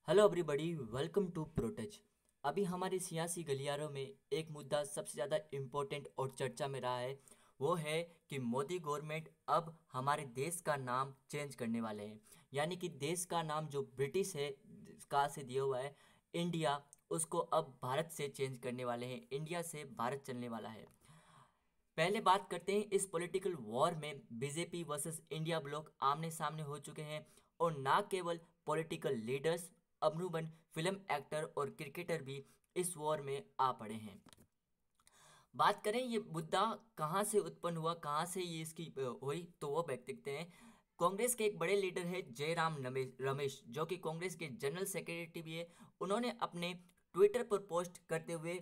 Hello everybody, welcome to Protech. अभी हमारे सियासी गलियारों में एक मुद्दा सबसे ज़्यादा इम्पोर्टेंट और चर्चा में रहा है। वो है कि मोदी गवर्नमेंट अब हमारे देश का नाम चेंज करने वाले हैं। यानी कि देश का नाम जो ब्रिटिश है का से दिया हुआ है इंडिया, उसको अब भारत से चेंज करने वाले हैं। इंडिया से भारत चलने वाला है। पहले बात करते हैं, इस पॉलिटिकल वॉर में बीजेपी वर्सेस इंडिया ब्लॉक आमने सामने हो चुके हैं। और ना केवल पॉलिटिकल लीडर्स, अमरूबन फिल्म एक्टर और क्रिकेटर भी इस वॉर में आ पड़े हैं। बात करें ये मुद्दा कहाँ से उत्पन्न हुआ, कहाँ से ये इसकी हुई, तो वो देखते हैं। कांग्रेस के एक बड़े लीडर है जयराम रमेश, जो कि कांग्रेस के जनरल सेक्रेटरी भी है। उन्होंने अपने ट्विटर पर पोस्ट करते हुए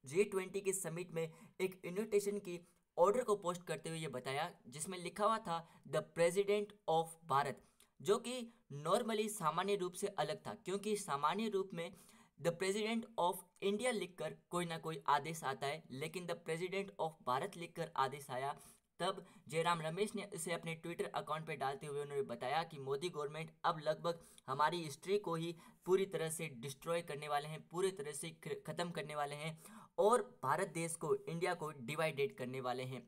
G20 के समिट में एक इन्विटेशन की ऑर्डर को पोस्ट करते हुए ये बताया, जिसमें लिखा हुआ था द प्रेसिडेंट ऑफ भारत, जो कि नॉर्मली सामान्य रूप से अलग था, क्योंकि सामान्य रूप में द प्रेसिडेंट ऑफ इंडिया लिखकर कोई ना कोई आदेश आता है, लेकिन द प्रेसिडेंट ऑफ भारत लिखकर आदेश आया। तब जयराम रमेश ने इसे अपने ट्विटर अकाउंट पर डालते हुए उन्होंने बताया कि मोदी गवर्नमेंट अब लगभग हमारी हिस्ट्री को ही पूरी तरह से डिस्ट्रॉय करने वाले हैं, पूरी तरह से ख़त्म करने वाले हैं और भारत देश को, इंडिया को डिवाइडेड करने वाले हैं।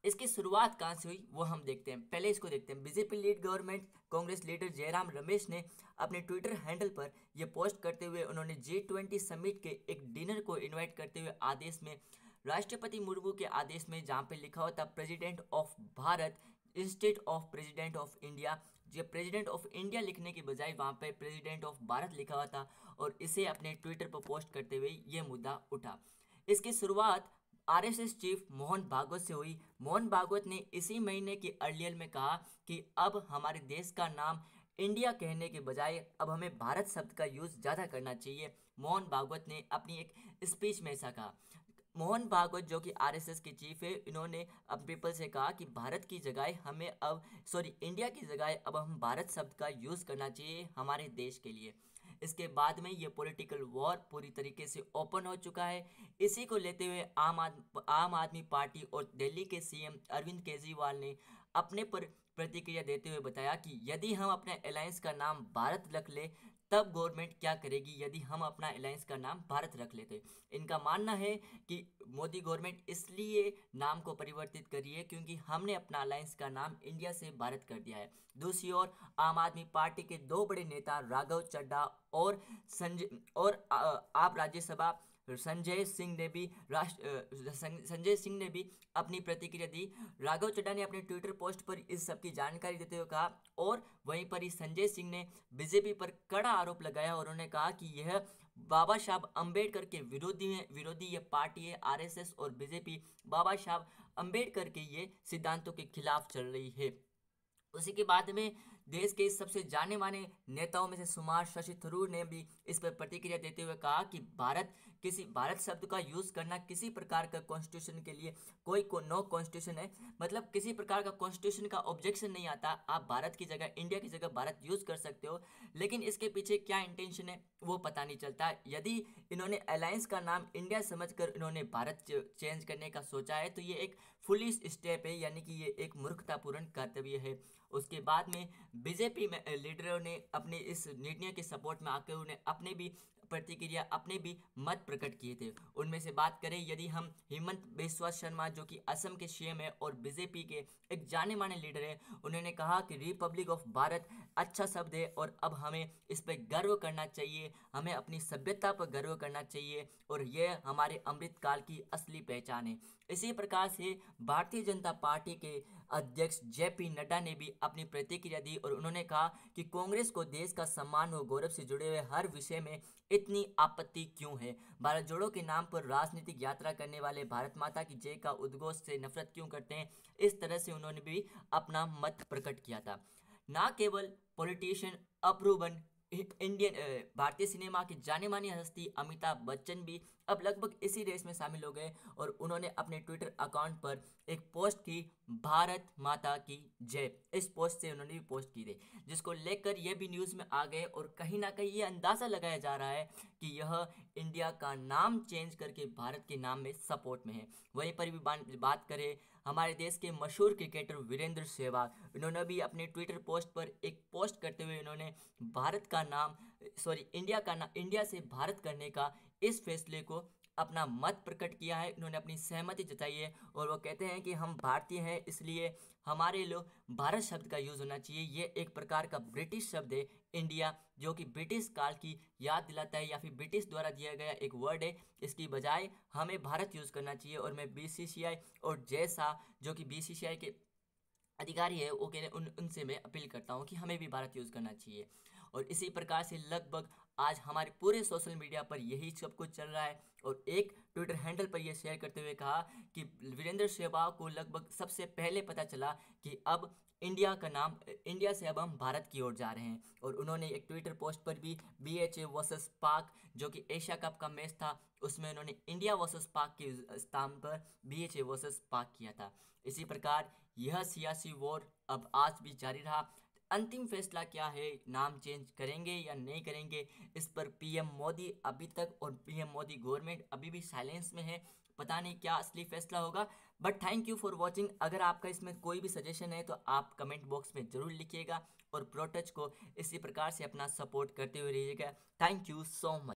इसकी शुरुआत कहाँ से हुई वो हम देखते हैं। पहले इसको देखते हैं। BJP lead government Congress leader Jairam Ramesh ने अपने ट्विटर हैंडल पर यह पोस्ट करते हुए उन्होंने G20 समिट के एक डिनर को इनवाइट करते हुए आदेश में, राष्ट्रपति मुर्मू के आदेश में, जहाँ पे लिखा हुआ था president of Bharat instead of president of India, जो प्रेसिडेंट ऑफ इंडिया लिखने की बजाय वहाँ पे प्रेसिडेंट ऑफ भारत लिखा हुआ था, और इसे अपने ट्विटर पर पोस्ट करते हुए ये मुद्दा उठा। इसकी शुरुआत आरएसएस चीफ मोहन भागवत से हुई। मोहन भागवत ने इसी महीने की अर्लियर में कहा कि अब हमारे देश का नाम इंडिया कहने के बजाय अब हमें भारत शब्द का यूज़ ज़्यादा करना चाहिए। मोहन भागवत ने अपनी एक स्पीच में ऐसा कहा। मोहन भागवत, जो कि आरएसएस के चीफ है, इन्होंने अब पीपल से कहा कि भारत की जगह हमें अब, सॉरी, इंडिया की जगह अब हम भारत शब्द का यूज़ करना चाहिए हमारे देश के लिए। इसके बाद में ये पॉलिटिकल वॉर पूरी तरीके से ओपन हो चुका है। इसी को लेते हुए आम आदमी पार्टी और दिल्ली के सीएम अरविंद केजरीवाल ने अपने पर प्रतिक्रिया देते हुए बताया कि यदि हम अपने अलायंस का नाम भारत रख ले, तब गवर्नमेंट क्या करेगी यदि हम अपना अलायंस का नाम भारत रख लेते। इनका मानना है कि मोदी गवर्नमेंट इसलिए नाम को परिवर्तित करी है क्योंकि हमने अपना अलायंस का नाम इंडिया से भारत कर दिया है। दूसरी ओर आम आदमी पार्टी के दो बड़े नेता राघव चड्ढा और आप राज्यसभा संजय सिंह ने भी अपनी प्रतिक्रिया दी। राघव चड्ढा ने अपने ट्विटर पोस्ट पर इस सब की जानकारी देते हुए कहा, और वहीं पर ही संजय सिंह ने बीजेपी पर कड़ा आरोप लगाया और उन्होंने कहा कि यह बाबा साहब अंबेडकर के विरोधी ये पार्टी है। आरएसएस और बीजेपी बाबा साहब अंबेडकर के ये सिद्धांतों के खिलाफ चल रही है। उसी के बाद में देश के सबसे जाने माने नेताओं में से सुभाष शशि थरूर ने भी इस पर प्रतिक्रिया देते हुए कहा कि भारत शब्द का यूज़ करना किसी प्रकार का कॉन्स्टिट्यूशन के लिए नो कॉन्स्टिट्यूशन है, मतलब किसी प्रकार का कॉन्स्टिट्यूशन का ऑब्जेक्शन नहीं आता। आप भारत की जगह, इंडिया की जगह भारत यूज़ कर सकते हो, लेकिन इसके पीछे क्या इंटेंशन है वो पता नहीं चलता। यदि इन्होंने अलायंस का नाम इंडिया समझकर इन्होंने भारत चेंज करने का सोचा है तो ये एक फुलिश स्टेप है, यानी कि ये एक मूर्खतापूर्ण कर्तव्य है। उसके बाद में बीजेपी में लीडरों ने अपने इस निर्णय के सपोर्ट में आकर उन्हें अपने भी प्रतिक्रिया, अपने भी मत प्रकट किए थे। उनमें से बात करें, यदि हम हिमंत बिस्वा शर्मा, जो कि असम के सीएम है और बीजेपी के एक जाने माने लीडर है, उन्होंने कहा कि रिपब्लिक ऑफ भारत अच्छा शब्द है और अब हमें इस पर गर्व करना चाहिए, हमें अपनी सभ्यता पर गर्व करना चाहिए और यह हमारे अमृतकाल की असली पहचान है। इसी प्रकार से भारतीय जनता पार्टी के अध्यक्ष जेपी नड्डा ने भी अपनी प्रतिक्रिया दी और उन्होंने कहा कि कांग्रेस को देश का सम्मान और गौरव से जुड़े हुए हर विषय में इतनी आपत्ति क्यों है। भारत जोड़ो के नाम पर राजनीतिक यात्रा करने वाले भारत माता की जय का उद्घोष से नफरत क्यों करते हैं। इस तरह से उन्होंने भी अपना मत प्रकट किया था। ना केवल पॉलिटिशियन अप्रूवन इंडियन भारतीय सिनेमा की जाने मानी हस्ती अमिताभ बच्चन भी अब लगभग इसी रेस में शामिल हो गए और उन्होंने अपने ट्विटर अकाउंट पर एक पोस्ट की, भारत माता की जय। इस पोस्ट से उन्होंने भी पोस्ट की थी, जिसको लेकर ये भी न्यूज़ में आ गए और कहीं ना कहीं ये अंदाज़ा लगाया जा रहा है कि यह इंडिया का नाम चेंज करके भारत के नाम में सपोर्ट में है। वहीं पर भी बात करें हमारे देश के मशहूर क्रिकेटर वीरेंद्र सहवाग, इन्होंने भी अपने ट्विटर पोस्ट पर एक पोस्ट करते हुए इन्होंने भारत का नाम इंडिया का नाम इंडिया से भारत करने का इस फैसले को अपना मत प्रकट किया है। इन्होंने अपनी सहमति जताई है और वो कहते हैं कि हम भारतीय हैं, इसलिए हमारे लोग भारत शब्द का यूज़ होना चाहिए। ये एक प्रकार का ब्रिटिश शब्द है इंडिया, जो कि ब्रिटिश काल की याद दिलाता है या फिर ब्रिटिश द्वारा दिया गया एक वर्ड है। इसकी बजाय हमें भारत यूज़ करना चाहिए। और मैं बीसीसीआई और जैसा जो कि बीसीसीआई के अधिकारी है वो कह रहे उनसे मैं अपील करता हूँ कि हमें भी भारत यूज़ करना चाहिए। और इसी प्रकार से लगभग आज हमारे पूरे सोशल मीडिया पर यही सब कुछ चल रहा है। और एक ट्विटर हैंडल पर यह शेयर करते हुए कहा कि वीरेंद्र सहवाग को लगभग सबसे पहले पता चला कि अब इंडिया से अब हम भारत की ओर जा रहे हैं। और उन्होंने एक ट्विटर पोस्ट पर भी BHA वर्सेस पाक, जो कि एशिया कप का मैच था, उसमें उन्होंने इंडिया वर्सेस पाक के स्थान पर BHA वर्सेस पाक किया था। इसी प्रकार यह सियासी वॉर अब आज भी जारी रहा। अंतिम फैसला क्या है, नाम चेंज करेंगे या नहीं करेंगे, इस पर PM मोदी अभी तक और PM मोदी गवर्नमेंट अभी भी साइलेंस में है। पता नहीं क्या असली फैसला होगा। But thank you for watching. अगर आपका इसमें कोई भी सजेशन है तो आप कमेंट बॉक्स में ज़रूर लिखिएगा और प्रोटच को इसी प्रकार से अपना सपोर्ट करते हुए रहिएगा। Thank you so much.